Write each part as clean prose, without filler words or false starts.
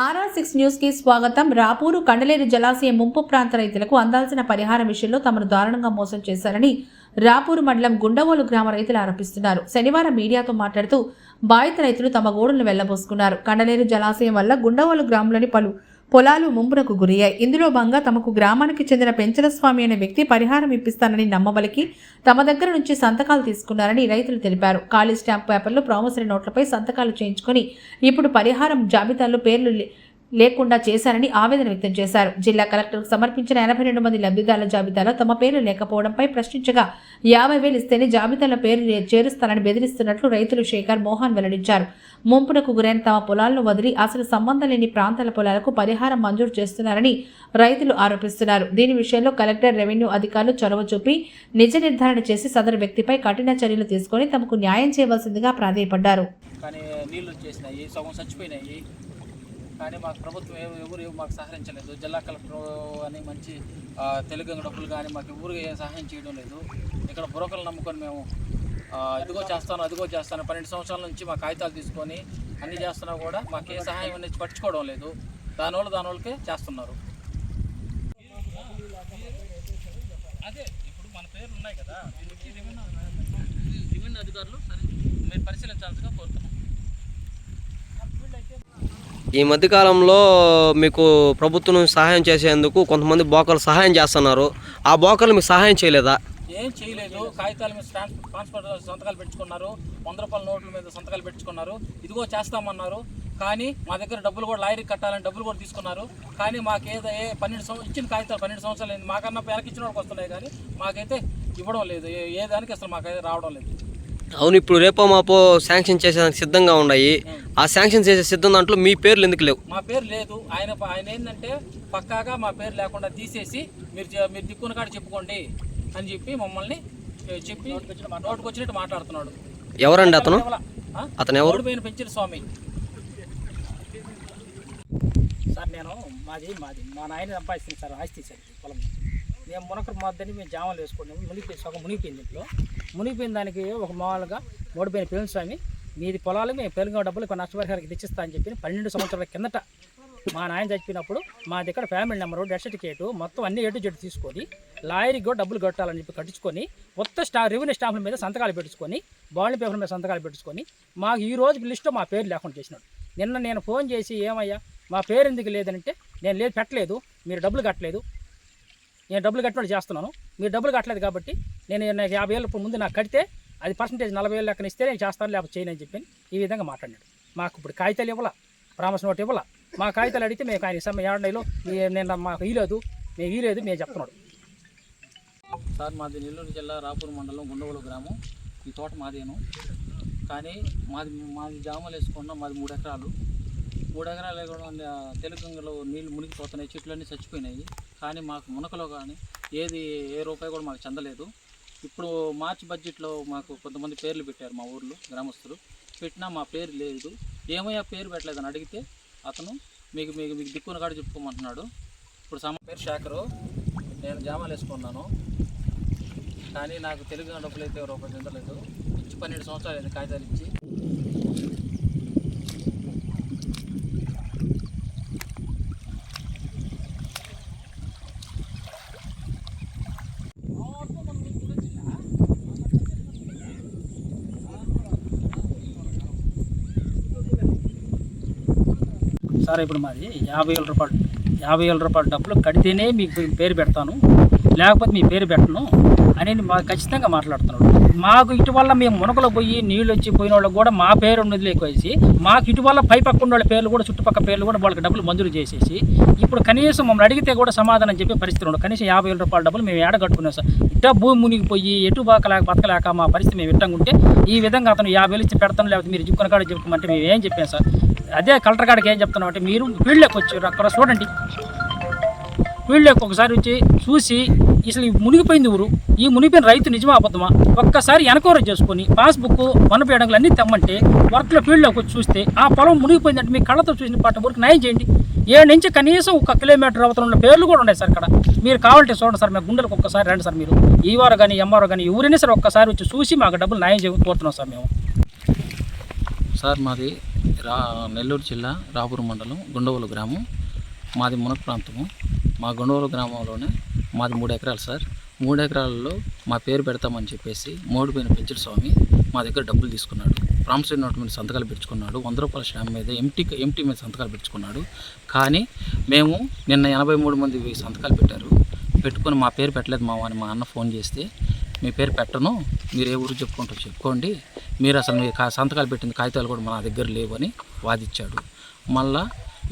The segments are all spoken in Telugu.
RR6 న్యూస్ కి స్వాగతం. రాపూరు కండలేరు జలాశయం ముంపు ప్రాంత రైతులకు అందాల్సిన పరిహారం విషయంలో తమను దారుణంగా మోసం చేశారని రాపూరు మండలం గుండవోలు గ్రామ రైతులు ఆరోపిస్తున్నారు. శనివారం మీడియాతో మాట్లాడుతూ బాధిత రైతులు తమ గోడును వెళ్లబోసుకున్నారు. కండలేరు జలాశయం వల్ల గుండవోలు గ్రామంలోని పలు పొలాలు ముంపునకు గురయ్యాయి. ఇందులో భాగంగా తమకు గ్రామానికి చెందిన పెంచల స్వామి అనే వ్యక్తి పరిహారం ఇప్పిస్తానని నమ్మబలికి తమ దగ్గర నుంచి సంతకాలు తీసుకున్నారని రైతులు తెలిపారు. ఖాళీ స్టాంప్ పేపర్లు, ప్రామిసరీ నోట్లపై సంతకాలు చేయించుకొని ఇప్పుడు పరిహారం జాబితాలో పేర్లు లేకుండా చేశారని ఆవేదన వ్యక్తం చేశారు. జిల్లా కలెక్టర్కు సమర్పించిన 82 మంది లబ్ధిదారుల జాబితాలో తమ పేర్లు లేకపోవడంపై ప్రశ్నించగా 50,000 ఇస్తేనే జాబితాలో పేరు చేరుస్తానని బెదిరిస్తున్నట్లు రైతులు శేఖర్ మోహన్ వెల్లడించారు. ముంపునకు గురైన తమ పొలాలను వదిలి అసలు సంబంధం లేని ప్రాంతాల పొలాలకు పరిహారం మంజూరు చేస్తున్నారని రైతులు ఆరోపిస్తున్నారు. దీని విషయంలో కలెక్టర్, రెవెన్యూ అధికారులు చొరవ చూపి నిజ నిర్ధారణ చేసి సదరు వ్యక్తిపై కఠిన చర్యలు తీసుకొని తమకు న్యాయం చేయవలసిందిగా ప్రాధేయపడ్డారు. కానీ మాకు ప్రభుత్వం ఎవరు మాకు సహకరించలేదు. జిల్లా కలెక్టర్ అని మంచి తెలుగు డబ్బులు కానీ మాకు ఎవరు సహాయం చేయడం లేదు. ఇక్కడ బ్రోకర్లు నమ్ముకొని మేము ఇదిగో చేస్తాను అదిగో చేస్తాను 12 సంవత్సరాల నుంచి మా కాగితాలు తీసుకొని అన్నీ చేస్తున్నా కూడా మాకు ఏ సహాయం అనేది పట్టించుకోవడం లేదు. దానివల్లకే చేస్తున్నారు. అదే ఇప్పుడు మన పేర్లు ఉన్నాయి కదా, రెవెన్యూ అధికారులు సరే మీరు పరిశీలించాల్సిగా కోరుతున్నాం. ఈ మధ్యకాలంలో మీకు ప్రభుత్వం సహాయం చేసేందుకు కొంతమంది బోకర్లు సహాయం చేస్తున్నారు. ఆ బోకర్లు మీకు సహాయం చేయలేదా? ఏం చేయలేదు. కాగితాల మీద ట్రాన్స్పోర్ట్ సంతకాలు పెట్టుకున్నారు, 100 రూపాయల నోట్ల మీద సంతకాలు పెట్టుకున్నారు, ఇదిగో చేస్తామన్నారు. కానీ మా దగ్గర డబ్బులు కూడా లాయరీ కట్టాలని డబ్బులు కూడా తీసుకున్నారు. కానీ మాకేదో 12 ఇచ్చిన కాగితాలు 12 సంవత్సరాలు అయింది. మాకన్నా వెనక్కి ఇచ్చిన వాళ్ళకి వస్తున్నాయి కానీ మాకైతే ఇవ్వడం లేదు. ఏ దానికి అసలు మాకైతే రావడం లేదు. అవును, ఇప్పుడు రేపో మాపో శాంక్షన్ చేసేదానికి సిద్ధంగా ఉన్నాయి. ఆ శాంక్షన్ చేసే సిద్ధం దాంట్లో మీ పేర్లు ఎందుకు లేవు? మా పేరు లేదు. ఆయన ఏంటంటే పక్కాగా మా పేరు లేకుండా తీసేసి మీరు దిక్కున కాడ చెప్పుకోండి అని చెప్పి మమ్మల్ని చెప్పి నోటుకు వచ్చినట్టు మాట్లాడుతున్నాడు. ఎవరండి అతను? అతను ఎవరు? ఓడిపోయిన పెంచిన స్వామి సార్. నేను మాది మా నాయన సంపాదిస్తుంది సార్. ఆస్తి సార్ పొలం. మేము మునకరు మాద్దని మేము జామలు వేసుకున్నాము. సగం మునిగిపోయింది. ఇంట్లో మునిగిపోయిన దానికి ఒక మామూలుగా ఓడిపోయిన పెంచిన స్వామి మీది పొలాలు మేము పెరుగు డబ్బులు కొన్ని నష్టపరిహారానికి తెచ్చిస్తా అని చెప్పి 12 సంవత్సరాల కిందట మా నాయన చచ్చిపోయినప్పుడు మా దగ్గర ఫ్యామిలీ నెంబరు, డెత్ సర్టిఫికేటు మొత్తం అన్ని ఎటు జట్టు తీసుకొని లాయరీకి కూడా డబ్బులు కట్టాలని చెప్పి కట్టించుకొని కొత్త రెవెన్యూ స్టాంపుల మీద సంతకాలు పెట్టుకొని బాండ్ పేపర్ మీద సంతకాలు పెట్టుకొని మాకు ఈ రోజు లిస్టులో మా పేరు లేకుండా చేసినాడు. నిన్న నేను ఫోన్ చేసి ఏమయ్యా మా పేరు ఎందుకు లేదంటే నేను లేదు పెట్టలేదు, మీరు డబ్బులు కట్టలేదు, నేను డబ్బులు కట్టినట్టు చేస్తున్నాను, మీరు డబ్బులు కట్టలేదు కాబట్టి నేను 50,000 ముందు నాకు కడితే అది పర్సంటేజ్ 40,000 లెక్కన ఇస్తే నేను చేస్తాను, లేకపోతే చేయను అని చెప్పి ఈ విధంగా మాట్లాడినాడు. మాకు ఇప్పుడు కాగితాలు ఇవ్వాల, ప్రామిస్ నోట్ ఇవ్వాల. మా కాగితాలు అడిగితే మేము ఆయన ఏడాదిలో నేను మాకు ఈలేదు, మేము చెప్తున్నాడు. సార్ మాది నెల్లూరు జిల్లా రాపూరు మండలం గుండవోలు గ్రామం. ఈ తోట మాదేను. కానీ మాది జామలు వేసుకున్నాం. మాది 3 ఎకరాలు. 3 ఎకరాలు కూడా తెలుగులో నీళ్ళు మునిగిపోతున్నాయి, చెట్లన్నీ చచ్చిపోయినాయి. కానీ మాకు మునకలో కానీ ఏ రూపాయి కూడా మాకు చెందలేదు. ఇప్పుడు మార్చి బడ్జెట్లో మాకు కొంతమంది పేర్లు పెట్టారు మా ఊర్లో గ్రామస్తులు. పెట్టినా మా పేరు లేదు. ఏమయ్యా పేరు పెట్టలేదని అడిగితే అతను మీకు దిక్కున కాడ చెప్పుకోమంటున్నాడు. ఇప్పుడు పేరు శేఖరు. నేను జామాలు వేసుకున్నాను. కానీ నాకు తెలుగు డబ్బులు అయితే రూపాయి చెందలేదు. ఇచ్చి 12 సంవత్సరాలు అయింది కాగితాలు ఇచ్చి. సార్ ఇప్పుడు మాది 50,000 రూపాయలు డబ్బులు కడితేనే మీకు పేరు పెడతాను, లేకపోతే మీ పేరు పెట్టను అని మాకు ఖచ్చితంగా మాట్లాడుతున్నాడు. మాకు ఇటువల్ల మేము మునకలో పోయి నీళ్ళు వచ్చి పోయిన వాళ్ళకి కూడా మా పేరు ఉన్నది లేకేసి మాకు ఇటువల్ల పై పక్కన వాళ్ళ పేర్లు కూడా చుట్టుపక్కల పేర్లు కూడా వాళ్ళకి డబ్బులు మంజూరు చేసేసి ఇప్పుడు కనీసం మమ్మల్ని అడిగితే కూడా సమాధానం చెప్పే పరిస్థితి ఉండదు. కనీసం 50,000 రూపాయల డబ్బులు మేము ఏడగట్టుకున్నాం సార్. ఇట్టా భూమి మునిగిపోయి ఎటు బతకలేక మా పరిస్థితి మేము ఇట్టంగా ఉంటే ఈ విధంగా అతను 50,000 ఇచ్చి పెడతాను, లేకపోతే మీరు జిక్కున కాడ చెప్పుకోమంటే మేము ఏం చెప్పాం సార్. అదే కలెక్టర్ గారికి ఏం చెప్తున్నాం అంటే మీరు ఫీల్డ్లోకి వచ్చి అక్కడ చూడండి, ఫీల్డ్లోకి ఒకసారి వచ్చి చూసి అసలు మునిగిపోయింది ఊరు, ఈ మునిగిపోయిన రైతు నిజమా అబద్ధమా ఒక్కసారి ఎన్క్వైరీ చేసుకొని పాస్బుక్ వనపేయడంలో అన్నీ తెమ్మంటే వర్క్లో ఫీల్డ్లోకి వచ్చి చూస్తే ఆ పొలం మునిగిపోయిందంటే మీ కళ్ళతో చూసిన పాట ఊరికి న్యాయం చేయండి. 7 నుంచి కనీసం 1 కిలోమీటర్ అవతల ఉన్న పేర్లు కూడా ఉన్నాయి సార్. అక్కడ మీరు కావాలంటే చూడండి సార్. మేము గుండెలకు ఒక్కసారి రండి సార్. మీరు ఈవారు కానీ ఎంఆర్ఓ కానీ ఎవరైనా సరే ఒక్కసారి వచ్చి చూసి మాకు డబ్బులు న్యాయం కోరుతున్నాం సార్. మేము సార్ మాది నెల్లూరు జిల్లా రాపూరు మండలం గుండవోలు గ్రామం. మాది మునక ప్రాంతము. మా గుండవోలు గ్రామంలోనే మాది 3 ఎకరాలు సార్. 3 ఎకరాలలో మా పేరు పెడతామని చెప్పేసి మోడిపోయిన పెంచుల స్వామి మా దగ్గర డబ్బులు తీసుకున్నాడు. ప్రామిసరీ నోట్ మీద సంతకాలు పెట్టుకున్నాడు. 100 రూపాయల స్టాంప్ మీద ఎంటీ మీద సంతకాలు పెట్టుకున్నాడు. కానీ మేము నిన్న 83 మంది సంతకాలు పెట్టుకొని మా పేరు పెట్టలేదు మా అన్న ఫోన్ చేస్తే, మీ పేరు పెట్టను, మీరు ఏ ఊరు చెప్పుకోండి, మీరు అసలు మీ సంతకాలు పెట్టిన కాగితాలు కూడా మా దగ్గర లేవని వాదించాడు. మళ్ళా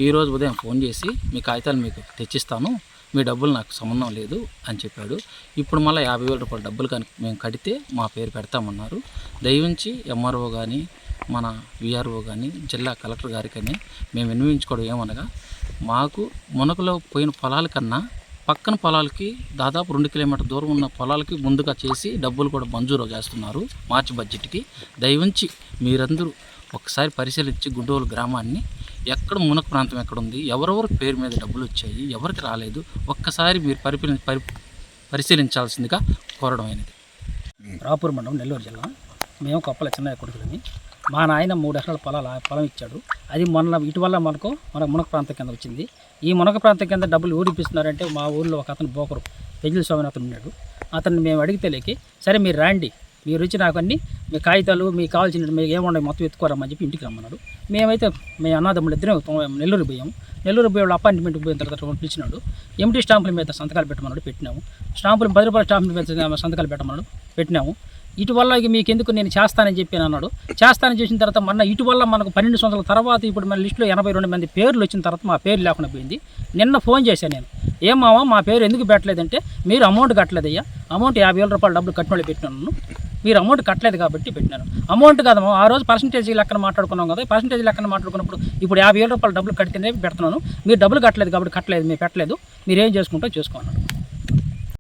ఈరోజు ఉదయం ఫోన్ చేసి మీ కాగితాలు మీకు తెచ్చిస్తాను, మీ డబ్బులు నాకు సంబంధం లేదు అని చెప్పాడు. ఇప్పుడు మళ్ళీ 50,000 రూపాయల డబ్బులు కానీ మేము కడితే మా పేరు పెడతామన్నారు. దయవుంచి ఎంఆర్ఓ కానీ మన విఆర్ఓ కానీ జిల్లా కలెక్టర్ గారి కానీ మేము విన్నవించుకోవడం ఏమనగా, మాకు మునకలో పోయిన పొలాల కన్నా పక్కన పొలాలకి దాదాపు 2 కిలోమీటర్ దూరం ఉన్న పొలాలకి ముందుగా చేసి డబ్బులు కూడా మంజూరు చేస్తున్నారు మార్చి బడ్జెట్కి. దయవుంచి మీరందరూ ఒకసారి పరిశీలించి గుండవోలు గ్రామాన్ని ఎక్కడ మునక ప్రాంతం ఎక్కడుంది, ఎవరెవరి పేరు మీద డబ్బులు వచ్చాయి, ఎవరికి రాలేదు, ఒక్కసారి మీరు పరిశీలించాల్సిందిగా కోరడం అయినది. రాపూరు మండలం నెల్లూరు జిల్లా. మేము కొప్పల చిన్నయ్య కొడుకులని. మా నాయన 3 ఎకరాల పొలం ఇచ్చాడు. అది ఇటీవల మన మునక ప్రాంతం కింద వచ్చింది. ఈ మునక ప్రాంతం కింద డబ్బులు ఊడిపిస్తున్నారంటే మా ఊళ్ళో ఒక అతను బోకరు పెంచుల స్వామి అతను ఉన్నాడు. అతన్ని మేము అడిగితే లేకి, సరే మీరు రండి, మీరు వచ్చి నాకు అన్ని మీ కాగితాలు మీకు కావాల్సిన మీకు ఏమున్నాయి మొత్తం ఎత్తుకోరమ్మని చెప్పి ఇంటికి రమ్మన్నాడు. మేమైతే మేము అన్నదమ్ములు ఇద్దరం నెల్లూరు పోయాము. నెల్లూరు పోయి వాళ్ళు అపాయింట్మెంట్కి పోయిన తర్వాత పిలిచినాడు. ఎంటీ స్టాంపుల మీద సంతకాలు పెట్టమన్నాడు, పెట్టినాము. స్టాంపులు 10 రూపాయల స్టాంపుల మీద సంతకాలు పెట్టమన్నాడు, పెట్టినాము. ఇటువల్ల మీకు ఎందుకు నేను చేస్తానని చెప్పి అన్నాడు. చేస్తానని చేసిన తర్వాత ఇటువల్ల మనకు 12 సంవత్సరాల తర్వాత ఇప్పుడు మన లిస్టులో 82 మంది పేర్లు వచ్చిన తర్వాత మా పేరు లేకుండా పోయింది. నిన్న ఫోన్ చేశాను నేను, ఏమావా మా పేరు ఎందుకు పెట్టలేదంటే, మీరు అమౌంట్ కట్టలేదయ్యా, అమౌంట్ 50,000 రూపాయల డబ్బులు కట్టిన వాళ్ళు పెట్టినాను, మీరు అమౌంట్ కట్టలేదు కాబట్టి పెట్టినాను. అమౌంట్ కాదమ్మా, ఆ రోజు పర్సంటేజ్ లెక్కన మాట్లాడుకున్నాం కదా, పర్సంటేజ్ లెక్కన మాట్లాడుకున్నప్పుడు ఇప్పుడు 50,000 రూపాయల డబ్బులు కడితేనే పెడుతున్నాను, మీరు డబ్బులు కట్టలేదు కాబట్టి కట్టలేదు, మీరు పెట్టలేదు, మీరు ఏం చేసుకుంటో చేసుకోన్నాను.